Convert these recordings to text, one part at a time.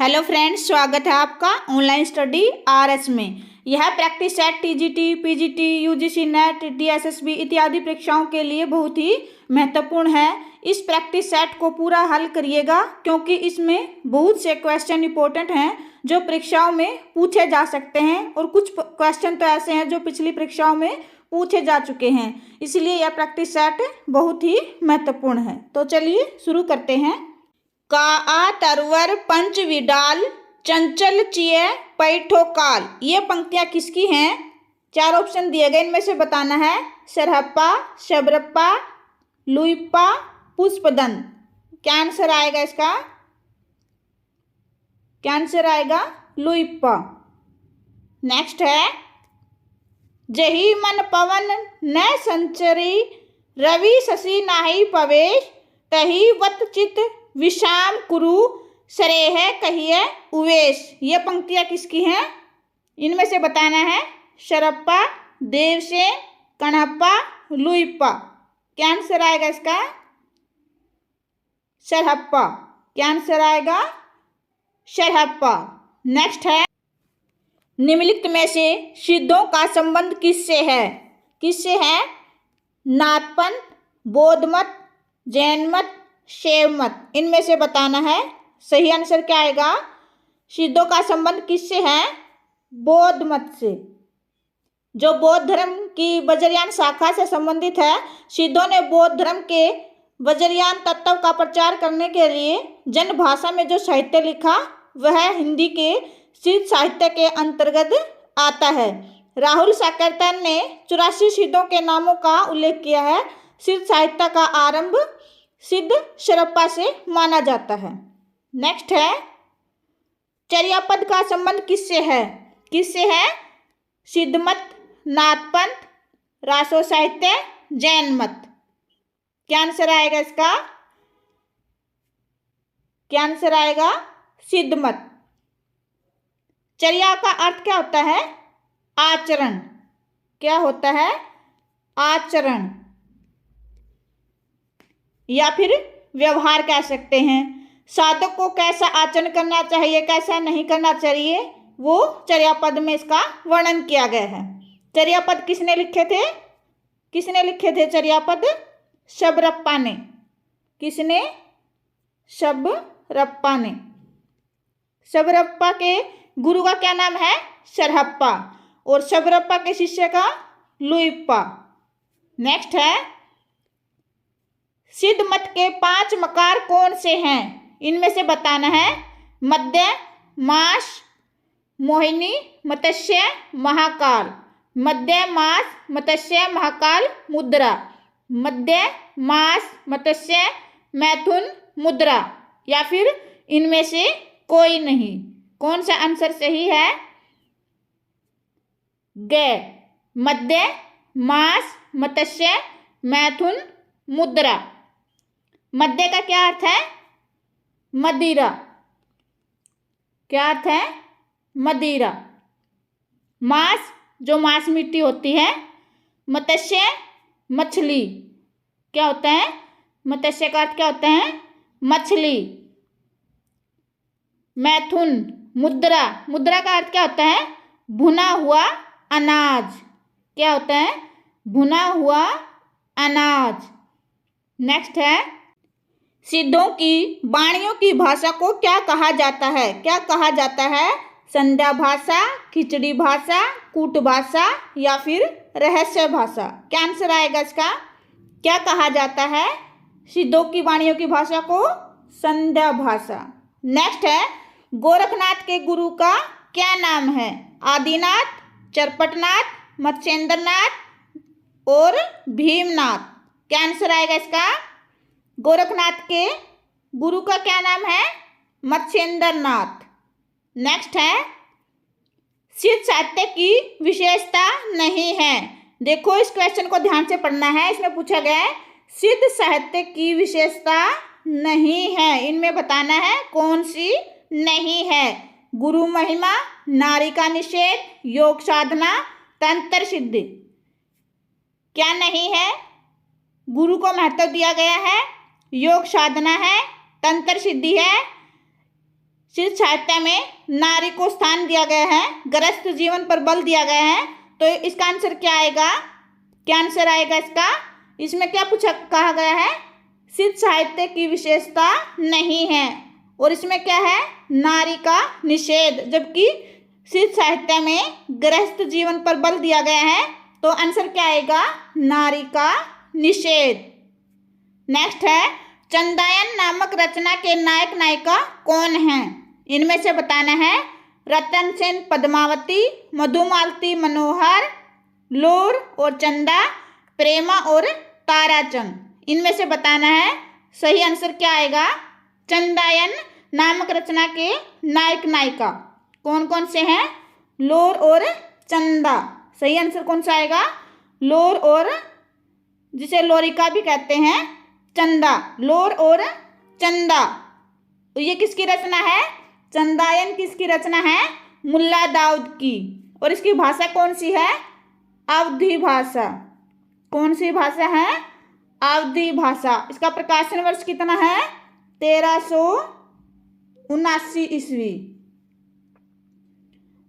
Hello friends, स्वागत है आपका ऑनलाइन स्टडी आरएस में। यह practice set TGT, PGT, UGC net, DSSB इत्यादि परीक्षाओं के लिए बहुत ही महत्वपूर्ण है। इस प्रैक्टिस सेट को पूरा हल करिएगा क्योंकि इसमें बहुत से क्वेश्चन इंपॉर्टेंट हैं जो परीक्षाओं में पूछे जा सकते हैं और कुछ क्वेश्चन तो ऐसे हैं जो पिछली परीक्षाओं में पूछे जा चुके हैं। इसलिए यह प्रैक्टिस सेट बहुत ही महत्वपूर्ण है। तो चलिए शुरू करते हैं। का आ तरवर पंच विडाल चंचल चिय पैठो काल। ये पंक्तियां किसकी हैं? चार ऑप्शन दिए गए, इनमें से बताना है। सरहप्पा, शबरप्पा, लुइप्पा, पुष्पदंत। क्या आंसर आएगा इसका? क्या आंसर आएगा? लुइप्पा। नेक्स्ट है, जही मन पवन न संचरी रवि शशि नाहि पवेश तही वत चित विषाम कुरु सरेह कहिए उवेश। ये पंक्तियां किसकी हैं? इनमें से बताना है। शरप्पा, देवसेन, कणप्पा, लुइप्पा। क्या आंसर आएगा इसका? सरहप्पा। क्या आंसर आएगा? सरहप्पा। नेक्स्ट है, निम्नलिखित में से सिद्धों का संबंध किससे है? किससे है? नाथपंथ, बौद्ध मत, जैन मत, शैव मत। इनमें से बताना है। सही आंसर क्या आएगा? सिद्धों का संबंध किससे है? बौद्ध मत से। जो बौद्ध धर्म की वज्रयान शाखा से संबंधित है। सिद्धों ने बौद्ध धर्म के वज्रयान तत्व का प्रचार करने के लिए जन भाषा में जो साहित्य लिखा वह हिंदी के सिद्ध साहित्य के अंतर्गत आता है। राहुल साकेतर ने 84 सिद्धों के नामों का उल्लेख किया है। सिद्ध साहित्य का आरंभ सिद्ध शरप्पा से माना जाता है। नेक्स्ट है, चर्यापद का संबंध किससे है? किससे है? सिद्ध मत, नाथपंथ, रासो साहित्य, जैन मत। क्या आंसर आएगा इसका? क्या आंसर आएगा? सिद्ध मत। चर्या का अर्थ क्या होता है? आचरण। क्या होता है? आचरण या फिर व्यवहार कह सकते हैं। साधक को कैसा आचरण करना चाहिए, कैसा नहीं करना चाहिए, वो चर्यापद में इसका वर्णन किया गया है। चर्यापद किसने लिखे थे? किसने लिखे थे चर्यापद? शबरप्पा ने। किसने? शबरप्पा ने। शबरप्पा के गुरु का क्या नाम है? सरहप्पा। और शबरप्पा के शिष्य का लुइप्पा। नेक्स्ट है, सिद्ध मत के 5 मकार कौन से हैं? इनमें से बताना है। मध्य, मास, मोहिनी, मत्स्य, महाकाल। मध्य, मास, मत्स्य, महाकाल, मुद्रा। मध्य, मास, मत्स्य, मैथुन, मुद्रा। या फिर इनमें से कोई नहीं। कौन सा आंसर सही है? ग। मध्य, मास, मत्स्य, मैथुन, मुद्रा। मध्य का क्या अर्थ है? मदिरा। क्या अर्थ है? मदिरा। मांस, जो मांस मीठी होती है। मत्स्य, मछली। क्या होता है? मत्स्य का अर्थ क्या होता है? मछली। मैथुन, मुद्रा। मुद्रा का अर्थ क्या होता है? भुना हुआ अनाज। क्या होता है? भुना हुआ अनाज। नेक्स्ट है, सिद्धों की वाणियों की भाषा को क्या कहा जाता है? क्या कहा जाता है? संध्या भाषा, खिचड़ी भाषा, कूट भाषा या फिर रहस्य भाषा। क्या आंसर आएगा इसका? क्या कहा जाता है सिद्धों की वाणियों की भाषा को? संध्या भाषा। नेक्स्ट है, गोरखनाथ के गुरु का क्या नाम है? आदिनाथ, चरपटनाथ, मत्स्येंद्रनाथ और भीमनाथ। क्या आंसर आएगा इसका? गोरखनाथ के गुरु का क्या नाम है? मत्स्येंद्रनाथ। नेक्स्ट है, सिद्ध साहित्य की विशेषता नहीं है। देखो, इस क्वेश्चन को ध्यान से पढ़ना है। इसमें पूछा गया है सिद्ध साहित्य की विशेषता नहीं है। इनमें बताना है कौन सी नहीं है। गुरु महिमा, नारी का निषेध, योग साधना, तंत्र सिद्धि। क्या नहीं है? गुरु को महत्व दिया गया है, योग साधना है, तंत्र सिद्धि है, शीर्ष साहित्य में नारी को स्थान दिया गया है, गृहस्थ जीवन पर बल दिया गया है। तो इसका आंसर क्या आएगा? क्या आंसर आएगा इसका? इसमें क्या कहा गया है? शीर्ष साहित्य की विशेषता नहीं है, और इसमें क्या है? नारी का निषेध, जबकि शीर्ष साहित्य में गृहस्थ जीवन पर बल दिया गया है। तो आंसर क्या आएगा? नारी का निषेध। नेक्स्ट है, चंदायन नामक रचना के नायक नायिका कौन है? इनमें से बताना है। रतन सेन पद्मावती, मधुमालती मनोहर, लोर और चंदा, प्रेमा और ताराचंद। इनमें से बताना है। सही आंसर क्या आएगा? चंदायन नामक रचना के नायक नायिका कौन कौन से हैं? लोर और चंदा। सही आंसर कौन सा आएगा? लोर और, जिसे लोरिका भी कहते हैं, चंदा। लोर और चंदा। तो ये किसकी रचना है? चंदायन किसकी रचना है? मुल्ला दाऊद की। और इसकी भाषा कौन सी है? अवधी भाषा। कौन सी भाषा है? अवधी भाषा। इसका प्रकाशन वर्ष कितना है? 1379 ईस्वी।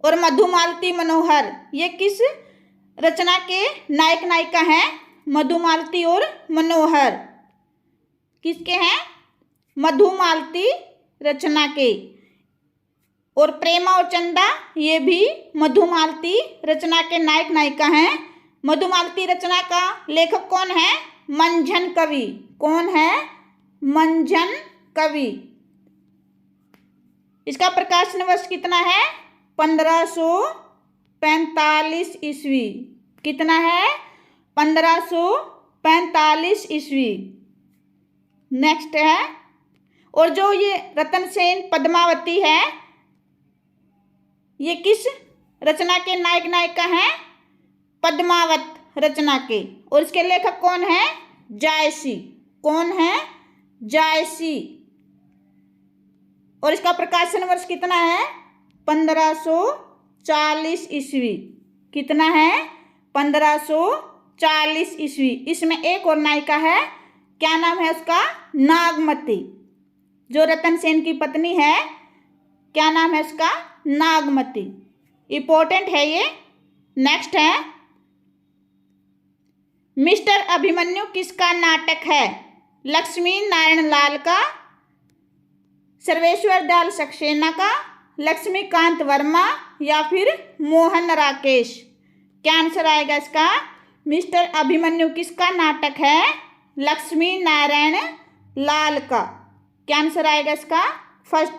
और मधुमालती मनोहर, ये किस रचना के नायक नायिका हैं? मधुमालती और मनोहर किसके हैं? मधुमालती रचना के। और प्रेमा और चंदा, ये भी मधुमालती रचना के नायक नायिका हैं। मधुमालती रचना का लेखक कौन है? मंझन कवि। कौन है? मंझन कवि। इसका प्रकाशन वर्ष कितना है? 1545 ईस्वी। कितना है? 1545 ईस्वी। नेक्स्ट है, और जो ये रतन सेन पद्मावती है, ये किस रचना के नायक नायिका हैं? पद्मावत रचना के। और इसके लेखक कौन है? जायसी। कौन है? जायसी। और इसका प्रकाशन वर्ष कितना है? 1540 ईस्वी। कितना है? 1540 ईस्वी। इसमें एक और नायिका है, क्या नाम है उसका? नागमती। जो रतन सेन की पत्नी है, क्या नाम है उसका? नागमती। इंपॉर्टेंट है ये। नेक्स्ट है, मिस्टर अभिमन्यु किसका नाटक है? लक्ष्मी नारायण लाल का, सर्वेश्वर दयाल सक्सेना का, लक्ष्मीकांत वर्मा, या फिर मोहन राकेश? क्या आंसर आएगा इसका? मिस्टर अभिमन्यु किसका नाटक है? लक्ष्मी नारायण लाल का। क्या आंसर आएगा इसका? फर्स्ट,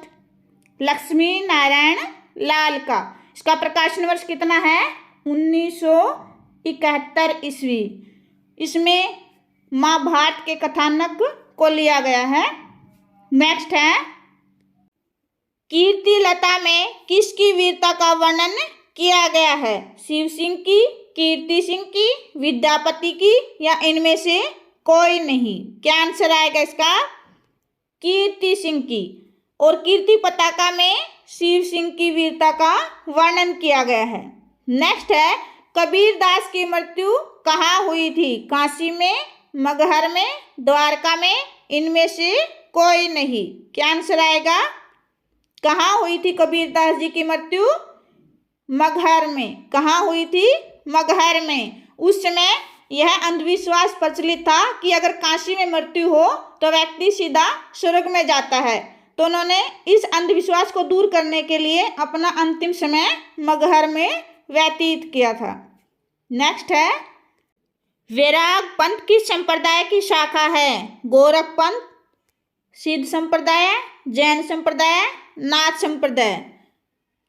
लक्ष्मी नारायण लाल का। इसका प्रकाशन वर्ष कितना है? 1971 ईस्वी। इसमें महाभारत के कथानक को लिया गया है। नेक्स्ट है, कीर्ति लता में किसकी वीरता का वर्णन किया गया है? शिव सिंह की, कीर्ति सिंह की, विद्यापति की, या इनमें से कोई नहीं? क्या आंसर आएगा इसका? कीर्ति सिंह की। और कीर्ति पताका में शिव सिंह की वीरता का वर्णन किया गया है। नेक्स्ट है, कबीर दास की मृत्यु कहाँ हुई थी? काशी में, मगहर में, द्वारका में, इनमें से कोई नहीं? क्या आंसर आएगा? कहाँ हुई थी कबीर दास जी की मृत्यु? मगहर में। कहाँ हुई थी? मगहर में। उस समय यह अंधविश्वास प्रचलित था कि अगर काशी में मृत्यु हो तो व्यक्ति सीधा स्वर्ग में जाता है। तो उन्होंने इस अंधविश्वास को दूर करने के लिए अपना अंतिम समय मगहर में व्यतीत किया था। नेक्स्ट है, वैराग पंथ किस संप्रदाय की शाखा है? गोरख पंथ, सिद्ध संप्रदाय, जैन संप्रदाय, नाथ संप्रदाय?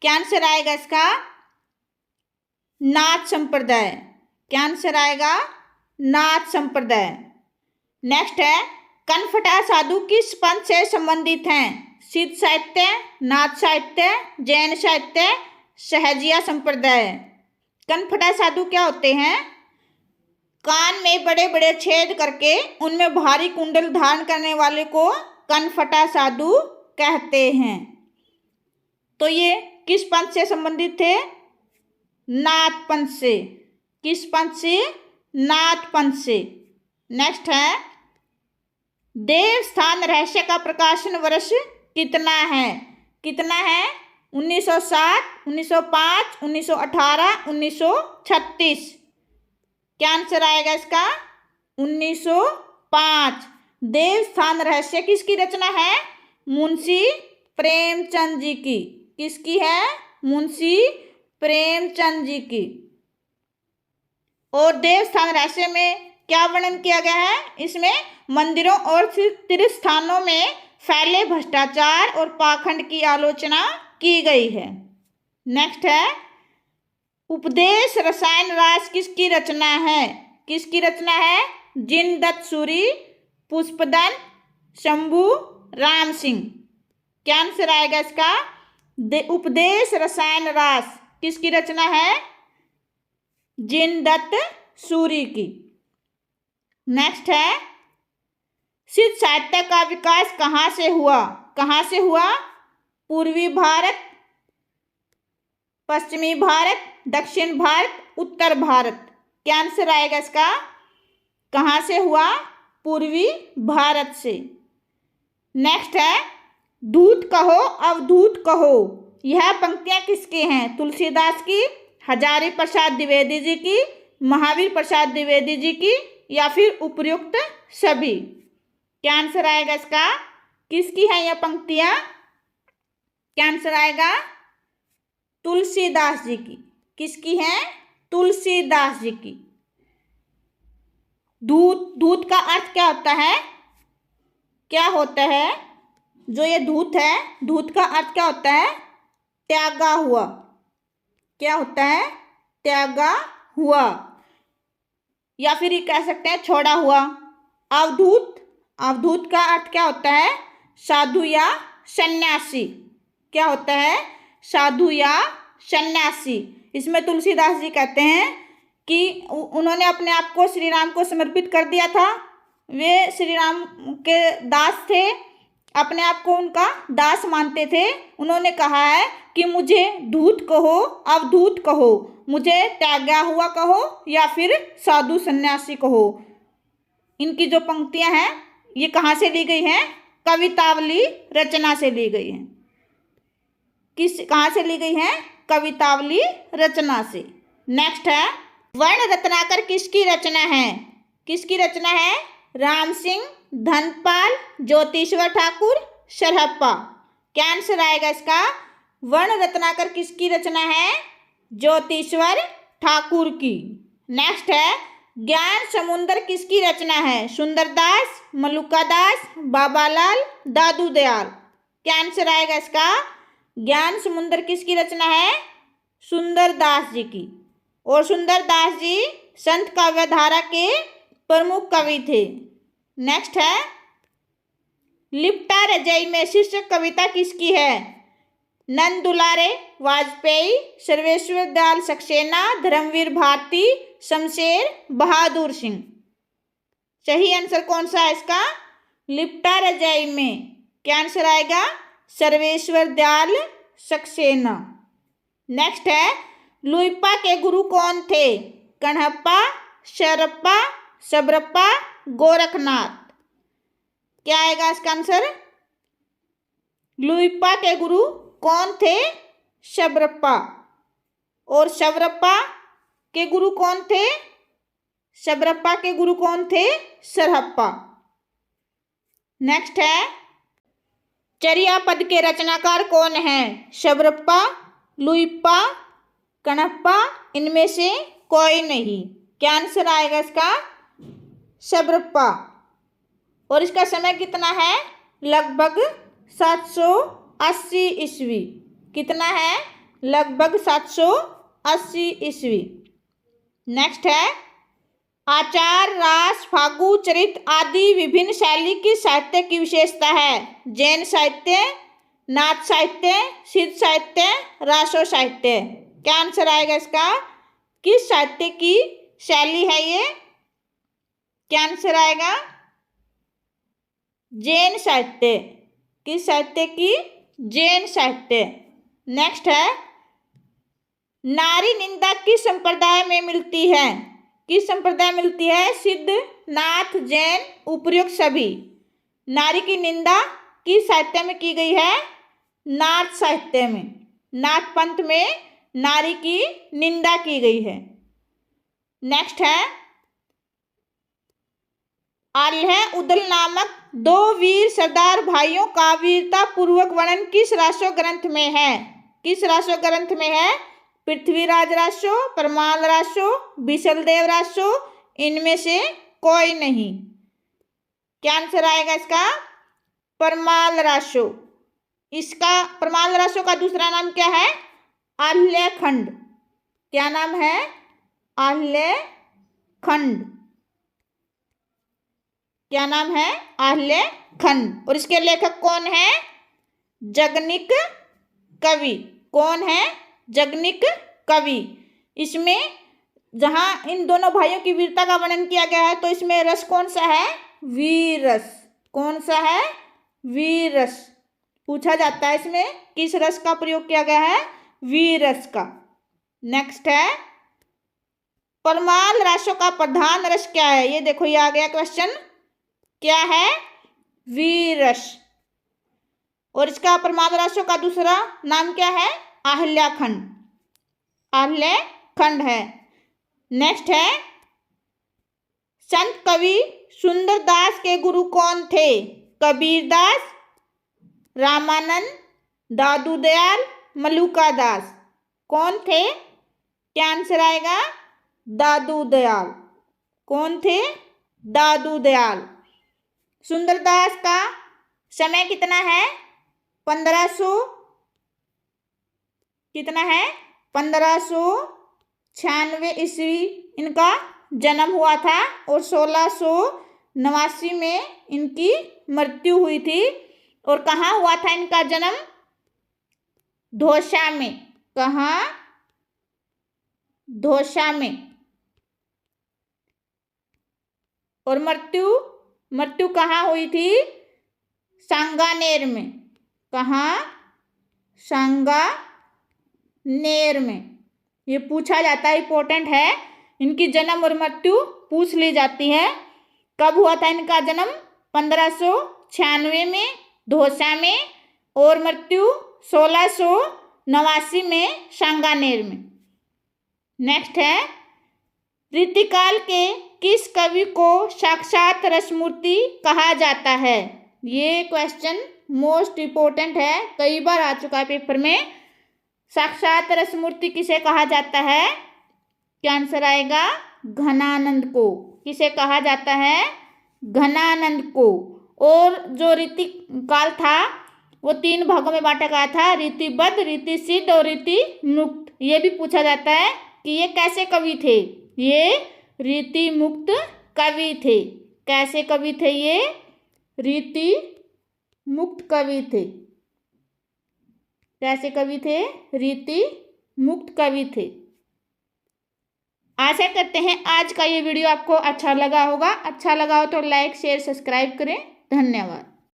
क्या आंसर आएगा इसका? नाथ संप्रदाय। क्या आंसर आएगा? नाथ संप्रदाय। नेक्स्ट है, कनफटा साधु किस पंथ से संबंधित हैं? सिद्ध साहित्य, नाथ साहित्य, जैन साहित्य, सहजिया संप्रदाय? कनफटा साधु क्या होते हैं? कान में बड़े बड़े छेद करके उनमें भारी कुंडल धारण करने वाले को कनफटा साधु कहते हैं। तो ये किस पंथ से संबंधित थे? नाथ पंथ से। किस पंथ से? नाथ पंथ से। नेक्स्ट है, देवस्थान रहस्य का प्रकाशन वर्ष कितना है? कितना है? 1907, 1905, 1918, 1936। क्या आंसर आएगा इसका? 1905। देवस्थान रहस्य किसकी रचना है? मुंशी प्रेमचंद जी की। किसकी है? मुंशी प्रेमचंद जी की। और देवस्थान रहस्य में क्या वर्णन किया गया है? इसमें मंदिरों और तीर्थ स्थानों में फैले भ्रष्टाचार और पाखंड की आलोचना की गई है। नेक्स्ट है उपदेश रसायन रास किसकी रचना है? किसकी रचना है? जिनदत्त सूरी, पुष्पदन, शंभू राम सिंह। क्या आंसर आएगा इसका? उपदेश रसायन रास किसकी रचना है? जिनदत्त सूरी की। नेक्स्ट है सिद्ध साहित्य का विकास कहाँ से हुआ? कहाँ से हुआ? पूर्वी भारत, पश्चिमी भारत, दक्षिण भारत, उत्तर भारत। क्या आंसर आएगा इसका? कहाँ से हुआ? पूर्वी भारत से। नेक्स्ट है धूत कहो अवधूत कहो, यह पंक्तियां किसकी हैं? तुलसीदास की, हजारी प्रसाद द्विवेदी जी की, महावीर प्रसाद द्विवेदी जी की, या फिर उपर्युक्त सभी। क्या आंसर आएगा इसका? किसकी है यह पंक्तियां? क्या आंसर आएगा? तुलसीदास जी की। किसकी है? तुलसीदास जी की। धूत, धूत का अर्थ क्या होता है? क्या होता है? जो ये धूत है, धूत का अर्थ क्या होता है? त्यागा हुआ। क्या होता है? त्यागा हुआ, या फिर ये कह सकते हैं छोड़ा हुआ। अवधूत, अवधूत का अर्थ क्या होता है? साधु या सन्यासी। क्या होता है? साधु या सन्यासी। इसमें तुलसीदास जी कहते हैं कि उन्होंने अपने आप को श्री राम को समर्पित कर दिया था। वे श्री राम के दास थे, अपने आप को उनका दास मानते थे। उन्होंने कहा है कि मुझे धूत कहो अवधूत कहो, मुझे त्यागा हुआ कहो या फिर साधु सन्यासी कहो। इनकी जो पंक्तियां हैं ये कहाँ से ली गई हैं? कवितावली रचना से ली गई हैं। कहाँ से ली गई हैं? कवितावली रचना से। नेक्स्ट है वर्ण रत्नाकर किसकी रचना है? किसकी रचना है? राम सिंह, धनपाल, ज्योतिश्वर ठाकुर, सरहप्पा। क्या आंसर आएगा इसका? वर्ण रत्नाकर किसकी रचना है? ज्योतिश्वर ठाकुर की। नेक्स्ट है ज्ञान समुंदर किसकी रचना है? सुंदरदास, मलुकादास, बाबालाल, दादू दयाल। क्या आंसर आएगा इसका? ज्ञान समुंदर किसकी रचना है? सुंदरदास जी की। और सुंदरदास जी संत काव्यधारा के प्रमुख कवि थे। नेक्स्ट है लिपटा रजाई में शीर्षक कविता किसकी है? नंद दुलारे वाजपेयी, सर्वेश्वर दयाल सक्सेना, धर्मवीर भारती, शमशेर बहादुर सिंह। सही आंसर कौन सा है इसका? लिपटा रजाई में। क्या आंसर आएगा? सर्वेश्वर दयाल सक्सेना। नेक्स्ट है लुइपा के गुरु कौन थे? कन्हप्पा, शरप्पा, सबरप्पा, गोरखनाथ। क्या आएगा इसका आंसर? लुइपा के गुरु कौन थे? शबरप्पा। और शबरप्पा के गुरु कौन थे? शबरप्पा के गुरु कौन थे? सरहप्पा। नेक्स्ट है चरिया पद के रचनाकार कौन है? शबरप्पा, लुइपा, कन्हप्पा, इनमें से कोई नहीं। क्या आंसर आएगा इसका? शबरप्पा। और इसका समय कितना है? लगभग 780 ईस्वी। कितना है? लगभग 780 ईस्वी। नेक्स्ट है आचार, रास, फागु, चरित आदि विभिन्न शैली की साहित्य की विशेषता है? जैन साहित्य, नाथ साहित्य, सिद्ध साहित्य, रासो साहित्य। क्या आंसर आएगा इसका? किस साहित्य की शैली है ये? क्या आंसर आएगा? जैन साहित्य। किस साहित्य की? जैन साहित्य। नेक्स्ट है नारी निंदा किस संप्रदाय में मिलती है? किस संप्रदाय में मिलती है? सिद्ध, नाथ, जैन, उपर्युक्त सभी। नारी की निंदा किस साहित्य में की गई है? नाथ साहित्य में, नाथ पंथ में नारी की निंदा की गई है। नेक्स्ट है आल्ह उदल नामक दो वीर सरदार भाइयों का वीरता पूर्वक वर्णन किस रासो ग्रंथ में है? किस रासो ग्रंथ में है? पृथ्वीराज रासो, परमाल रासो, बिसलदेव रासो, इनमें से कोई नहीं। क्या आंसर आएगा इसका? परमाल रासो। इसका परमाल रासो का दूसरा नाम क्या है? आल्ह खंड। क्या नाम है? आल्ह खंड। क्या नाम है? आल्ह खंड। और इसके लेखक कौन है? जगनिक कवि। कौन है? जगनिक कवि। इसमें जहां इन दोनों भाइयों की वीरता का वर्णन किया गया है तो इसमें रस कौन सा है? वीर रस। कौन सा है? वीर रस। पूछा जाता है इसमें किस रस का प्रयोग किया गया है? वीर रस का। नेक्स्ट है परमाल रासो का प्रधान रस क्या है? ये देखो ये आ गया क्वेश्चन। क्या है? वीर रस। और इसका परमाल रासो का दूसरा नाम क्या है? आल्ह खंड। आल्ह खंड है। नेक्स्ट है संत कवि सुंदरदास के गुरु कौन थे? कबीरदास, रामानंद, दादू दयाल, मलुका दास। कौन थे? क्या आंसर आएगा? दादू दयाल। कौन थे? दादू दयाल। सुंदरदास का समय कितना है? 1500 कितना है? 1596 ईस्वी इनका जन्म हुआ था और 1689 में इनकी मृत्यु हुई थी। और कहाँ हुआ था इनका जन्म? धौसा में। कहाँ? धौसा में। और मृत्यु कहाँ हुई थी? सांगानेर में। कहाँ? सांगानेर में। ये पूछा जाता है, इंपॉर्टेंट है। इनकी जन्म और मृत्यु पूछ ली जाती है। कब हुआ था इनका जन्म? 1596 में धौसा में और मृत्यु 1689 में सांगानेर में। नेक्स्ट है रीतिकाल के किस कवि को साक्षात रसमूर्ति कहा जाता है? ये क्वेश्चन मोस्ट इम्पोर्टेंट है, कई बार आ चुका है पेपर में। साक्षात रसमूर्ति किसे कहा जाता है? क्या आंसर आएगा? घनानंद को। किसे कहा जाता है? घनानंद को। और जो रीति काल था वो 3 भागों में बांटा गया था, रीतिबद्ध, रीति सिद्ध और रीति मुक्त। ये भी पूछा जाता है कि ये कैसे कवि थे? ये रीति मुक्त कवि थे। कैसे कवि थे ये? रीति मुक्त कवि थे। कैसे कवि थे? रीति मुक्त कवि थे। आशा करते हैं आज का ये वीडियो आपको अच्छा लगा होगा। अच्छा लगा हो तो लाइक, शेयर, सब्सक्राइब करें। धन्यवाद।